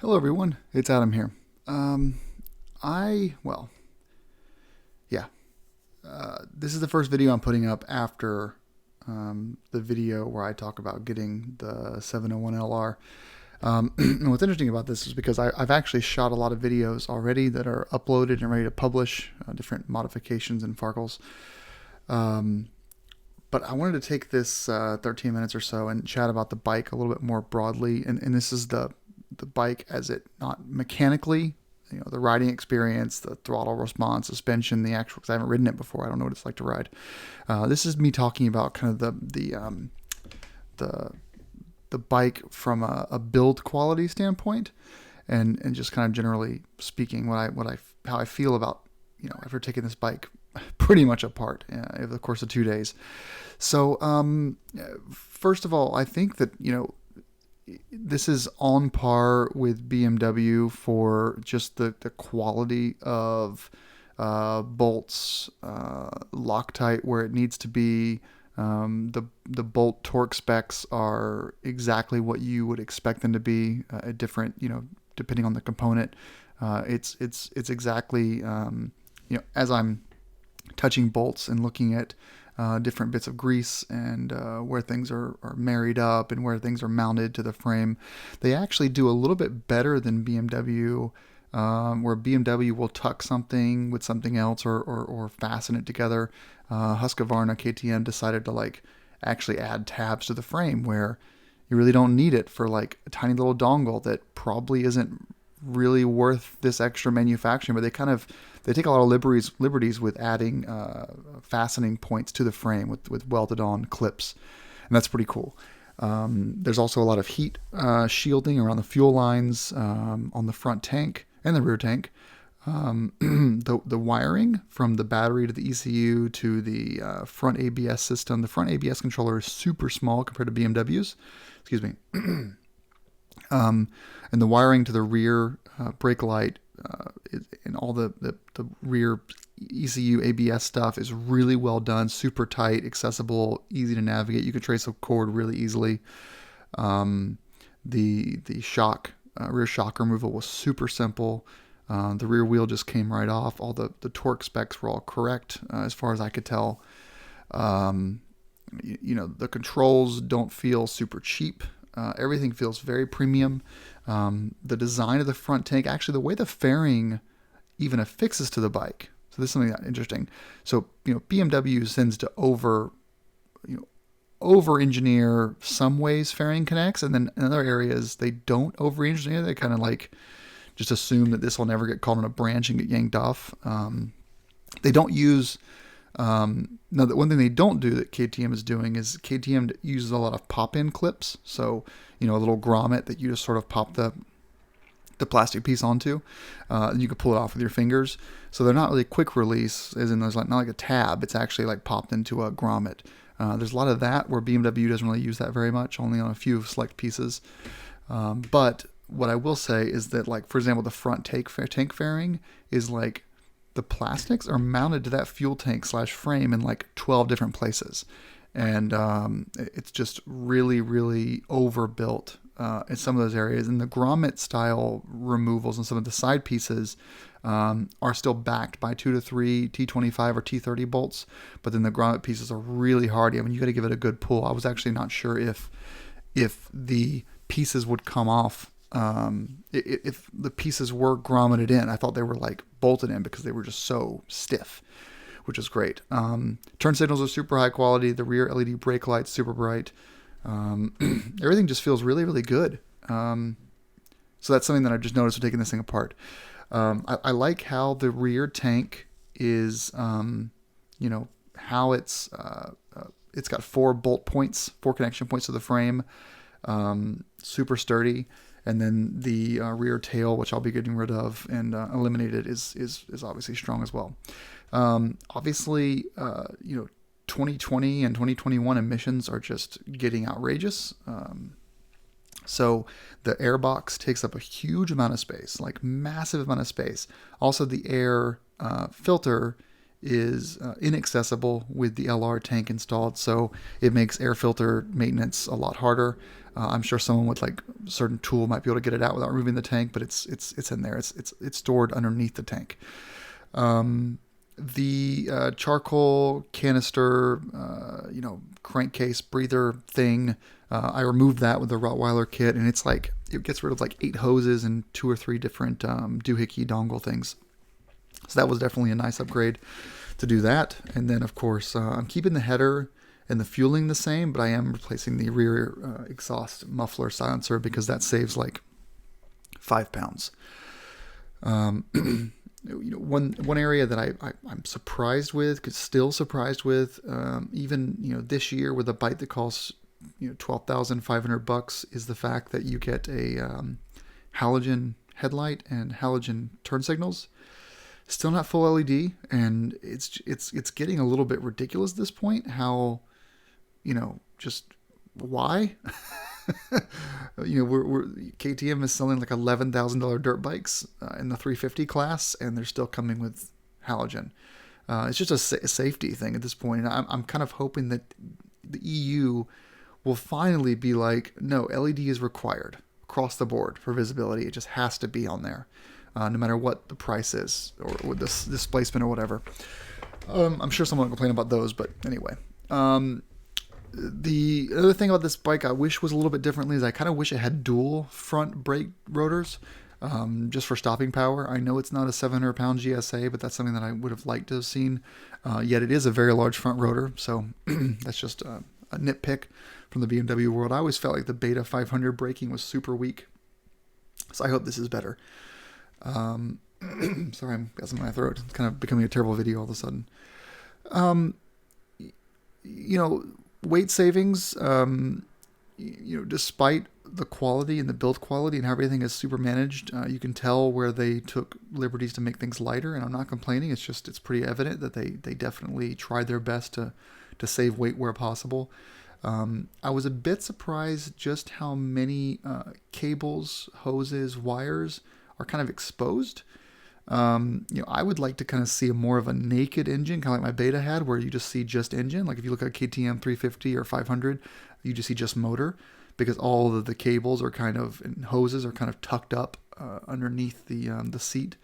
Hello, everyone. It's Adam here. I, well, yeah. This is the first video I'm putting up after the video where I talk about getting the 701LR. And what's interesting about this is because I've actually shot a lot of videos already that are uploaded and ready to publish, different modifications and farkles. But I wanted to take this 13 minutes or so and chat about the bike a little bit more broadly. And this is the bike as it, not mechanically, the riding experience, the throttle response, suspension, the actual, because I haven't ridden it before. I don't know what it's like to ride. This is me talking about kind of the the bike from a build quality standpoint, and just kind of generally speaking, how I feel about, after taking this bike pretty much apart over the course of 2 days. So first of all, I think that this is on par with BMW for just the quality of bolts, Loctite where it needs to be. The bolt torque specs are exactly what you would expect them to be. At different, depending on the component. It's exactly as I'm touching bolts and looking at different bits of grease and where things are married up and where things are mounted to the frame. They actually do a little bit better than BMW, where BMW will tuck something with something else or fasten it together. Husqvarna KTM decided to actually add tabs to the frame where you really don't need it for a tiny little dongle that probably isn't really worth this extra manufacturing, but they take a lot of liberties with adding fastening points to the frame with welded on clips, and that's pretty cool. There's also a lot of heat shielding around the fuel lines on the front tank and the rear tank. The wiring from the battery to the ECU to the front ABS system. The front ABS controller is super small compared to BMW's. Excuse me. And the wiring to the rear brake light and all the rear ECU ABS stuff is really well done, super tight, accessible, easy to navigate. You can trace a cord really easily. The shock, rear shock removal was super simple. The rear wheel just came right off. All the torque specs were all correct as far as I could tell. The controls don't feel super cheap. Everything feels very premium. The design of the front tank, actually the way the fairing even affixes to the bike. So this is something that's interesting. So, BMW tends to over engineer some ways fairing connects, and then in other areas they don't over engineer. They kind of just assume that this will never get caught on a branch and get yanked off. They don't use now, the one thing they don't do that KTM is doing is KTM uses a lot of pop-in clips. So, a little grommet that you just sort of pop the plastic piece onto, and you can pull it off with your fingers. So they're not really quick release, as in there's not like a tab. It's actually popped into a grommet. There's a lot of that where BMW doesn't really use that very much, only on a few select pieces. But what I will say is that, for example, the front tank fairing is the plastics are mounted to that fuel tank / frame in 12 different places. And it's just really, really overbuilt in some of those areas. And the grommet style removals and some of the side pieces are still backed by 2 to 3 T25 or T30 bolts. But then the grommet pieces are really hardy. I mean, you got to give it a good pull. I was actually not sure if the pieces would come off. If the pieces were grommeted in, I thought they were bolted in because they were just so stiff, which is great. Turn signals are super high quality. The rear LED brake lights super bright. Everything just feels really, really good. So that's something that I just noticed when taking this thing apart. I like how the rear tank is, how it's got 4 bolt points, 4 connection points to the frame. Super sturdy. And then the rear tail, which I'll be getting rid of and eliminated, is obviously strong as well. Obviously, 2020 and 2021 emissions are just getting outrageous. So the air box takes up a huge amount of space, massive amount of space. Also, the air filter is inaccessible with the LR tank installed, so it makes air filter maintenance a lot harder. I'm sure someone with like a certain tool might be able to get it out without removing the tank, but it's in there. It's stored underneath the tank. The charcoal canister, crankcase breather thing, I removed that with the Rottweiler kit, and it's like it gets rid of like 8 hoses and 2 or 3 different doohickey dongle things. So that was definitely a nice upgrade to do that. And then, of course, I'm keeping the header and the fueling the same, but I am replacing the rear exhaust muffler silencer because that saves like 5 pounds. One area that I'm surprised with, still surprised with, even this year with a bike that costs $12,500, is the fact that you get a halogen headlight and halogen turn signals. Still not full LED, and it's getting a little bit ridiculous at this point. How, just why? we're KTM is selling like $11,000 dirt bikes in the 350 class, and they're still coming with halogen. It's just a safety thing at this point, and I'm kind of hoping that the EU will finally be like, no, LED is required across the board for visibility. It just has to be on there. No matter what the price is, or with this displacement or whatever. I'm sure someone will complain about those, but anyway. The other thing about this bike I wish was a little bit differently is I kind of wish it had dual front brake rotors, just for stopping power. I know it's not a 700-pound GSA, but that's something that I would have liked to have seen. Yet it is a very large front rotor, so that's just a nitpick from the BMW world. I always felt like the Beta 500 braking was super weak, so I hope this is better. Sorry, I'm got something in my throat. It's kind of becoming a terrible video all of a sudden. Weight savings, despite the quality and the build quality and how everything is super managed, you can tell where they took liberties to make things lighter, and I'm not complaining. It's pretty evident that they definitely tried their best to save weight where possible. I was a bit surprised just how many cables, hoses, wires are kind of exposed. I would like to kind of see more of a naked engine, kind of like my Beta had, where you just see just engine. Like if you look at KTM 350 or 500, you just see just motor, because all of the cables are kind of, and hoses are kind of tucked up underneath the seat.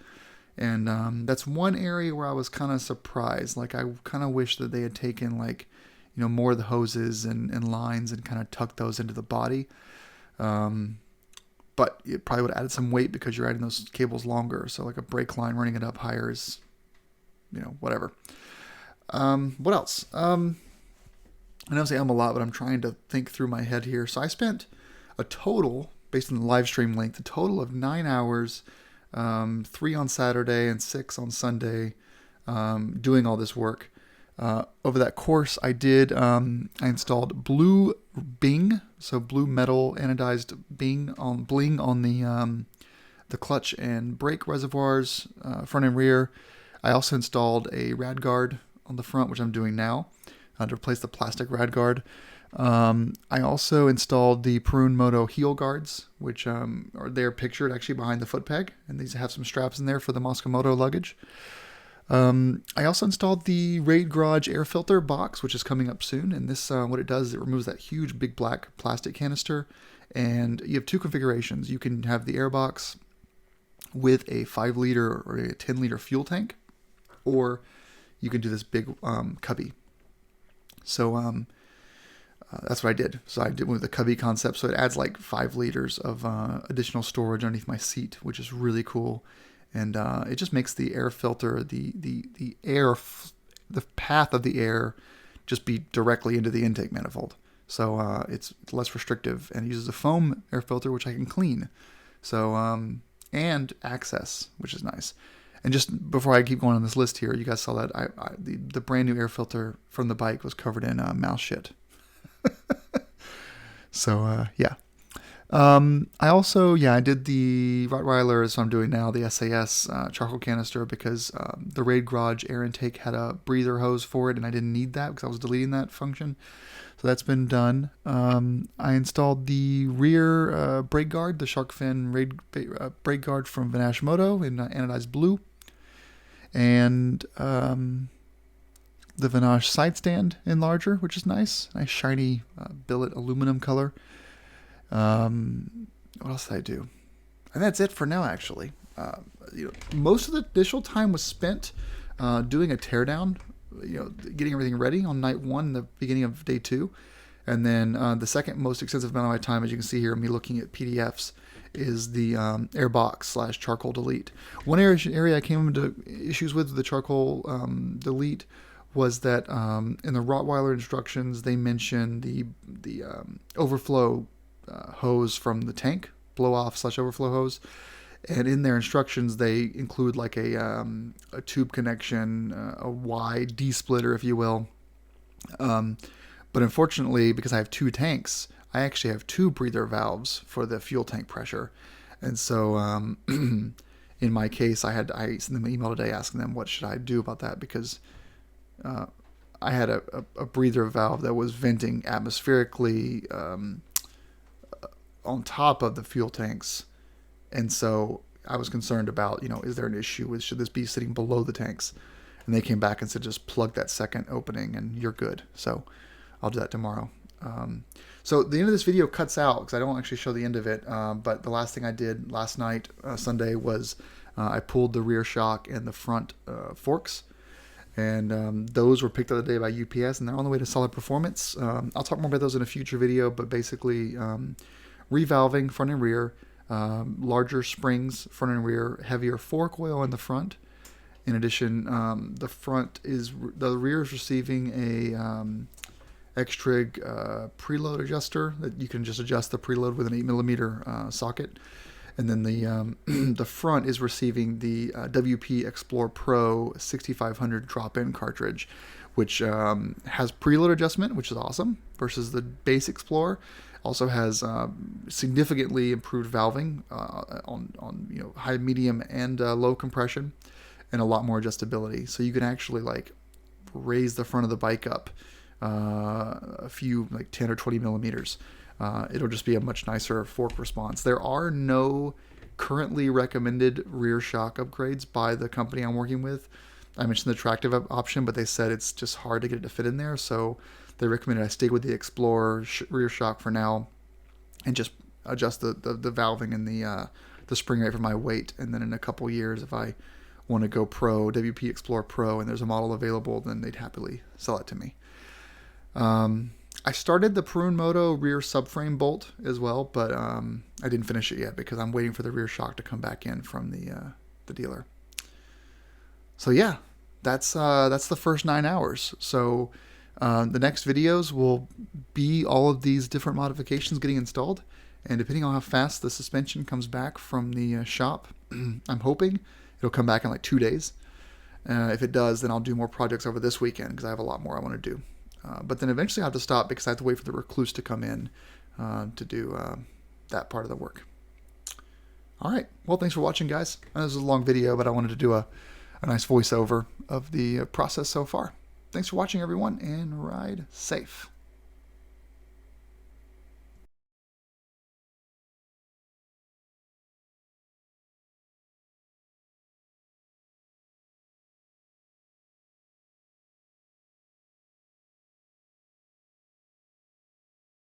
And that's one area where I was kind of surprised. Like I kind of wish that they had taken like, more of the hoses and lines and kind of tucked those into the body. But it probably would have added some weight because you're adding those cables longer. So like a brake line running it up higher is, whatever. What else? I know I say a lot, but I'm trying to think through my head here. So I spent a total, based on the live stream length, a total of 9 hours, 3 on Saturday and 6 on Sunday, doing all this work. Over that course, I installed blue Bing, so blue metal anodized bling on the clutch and brake reservoirs, front and rear. I also installed a rad guard on the front, which I'm doing now, to replace the plastic rad guard. I also installed the Perun Moto heel guards, which are there pictured actually behind the foot peg, and these have some straps in there for the Moskomoto luggage. I also installed the Raid Garage air filter box, which is coming up soon. And this, what it does is it removes that huge big black plastic canister. And you have 2 configurations. You can have the air box with a 5-liter or a 10-liter fuel tank, or you can do this big cubby. So that's what I did. So I did with the cubby concept. So it adds like 5 liters of additional storage underneath my seat, which is really cool. And it just makes the air filter, the path of the air, just be directly into the intake manifold. So it's less restrictive, and it uses a foam air filter, which I can clean. So and access, which is nice. And just before I keep going on this list here, you guys saw that the brand new air filter from the bike was covered in mouse shit. So yeah. I also, I did the Rottweiler, as I'm doing now, the SAS charcoal canister, because the Raid Garage air intake had a breather hose for it, and I didn't need that because I was deleting that function. So that's been done. I installed the rear brake guard, the shark fin brake guard from Vanash Moto in anodized blue. And the Vanache side stand in larger, which is nice. Nice shiny billet aluminum color. What else did I do? And that's it for now, actually. Most of the initial time was spent doing a teardown, getting everything ready on night 1, the beginning of day 2. And then the second most extensive amount of my time, as you can see here, me looking at PDFs, is the airbox / charcoal delete. One area I came into issues with the charcoal delete was that in the Rottweiler instructions, they mention the overflow hose from the tank, blow off / overflow hose. And in their instructions, they include like a tube connection, a Y D-splitter, if you will. But unfortunately, because I have 2 tanks, I actually have 2 breather valves for the fuel tank pressure. And so in my case, I sent them an email today asking them what should I do about that, because I had a breather valve that was venting atmospherically on top of the fuel tanks. And so I was concerned about, is there an issue should this be sitting below the tanks? And they came back and said, just plug that second opening and you're good. So I'll do that tomorrow. So the end of this video cuts out because I don't actually show the end of it. But the last thing I did last night, Sunday, was I pulled the rear shock and the front forks. And those were picked up the day by UPS, and they're on the way to solid performance. I'll talk more about those in a future video, but basically revalving front and rear, larger springs front and rear, heavier fork oil in the front. In addition, the rear is receiving a X-Trig preload adjuster that you can just adjust the preload with an 8mm socket. And then the front is receiving the WP Explore Pro 6500 drop-in cartridge, which has preload adjustment, which is awesome, versus the base Explorer. Also has significantly improved valving on high, medium, and low compression, and a lot more adjustability. So you can actually raise the front of the bike up a few 10 or 20 millimeters. It'll just be a much nicer fork response. There are no currently recommended rear shock upgrades by the company I'm working with. I mentioned the tractive option, but they said it's just hard to get it to fit in there. So they recommended I stay with the Explorer rear shock for now and just adjust the valving and the spring rate for my weight. And then in a couple years, if I want to go Pro, WP Explorer Pro, and there's a model available, then they'd happily sell it to me. I started the Perun Moto rear subframe bolt as well, but I didn't finish it yet because I'm waiting for the rear shock to come back in from the dealer. So yeah, that's the first 9 hours. So the next videos will be all of these different modifications getting installed, and depending on how fast the suspension comes back from the shop, I'm hoping it'll come back in 2 days. If it does, then I'll do more projects over this weekend because I have a lot more I want to do. But then eventually I have to stop because I have to wait for the Recluse to come in to do that part of the work. All right. Well, thanks for watching, guys. I know this is a long video, but I wanted to do a nice voiceover of the process so far. Thanks for watching, everyone, and ride safe.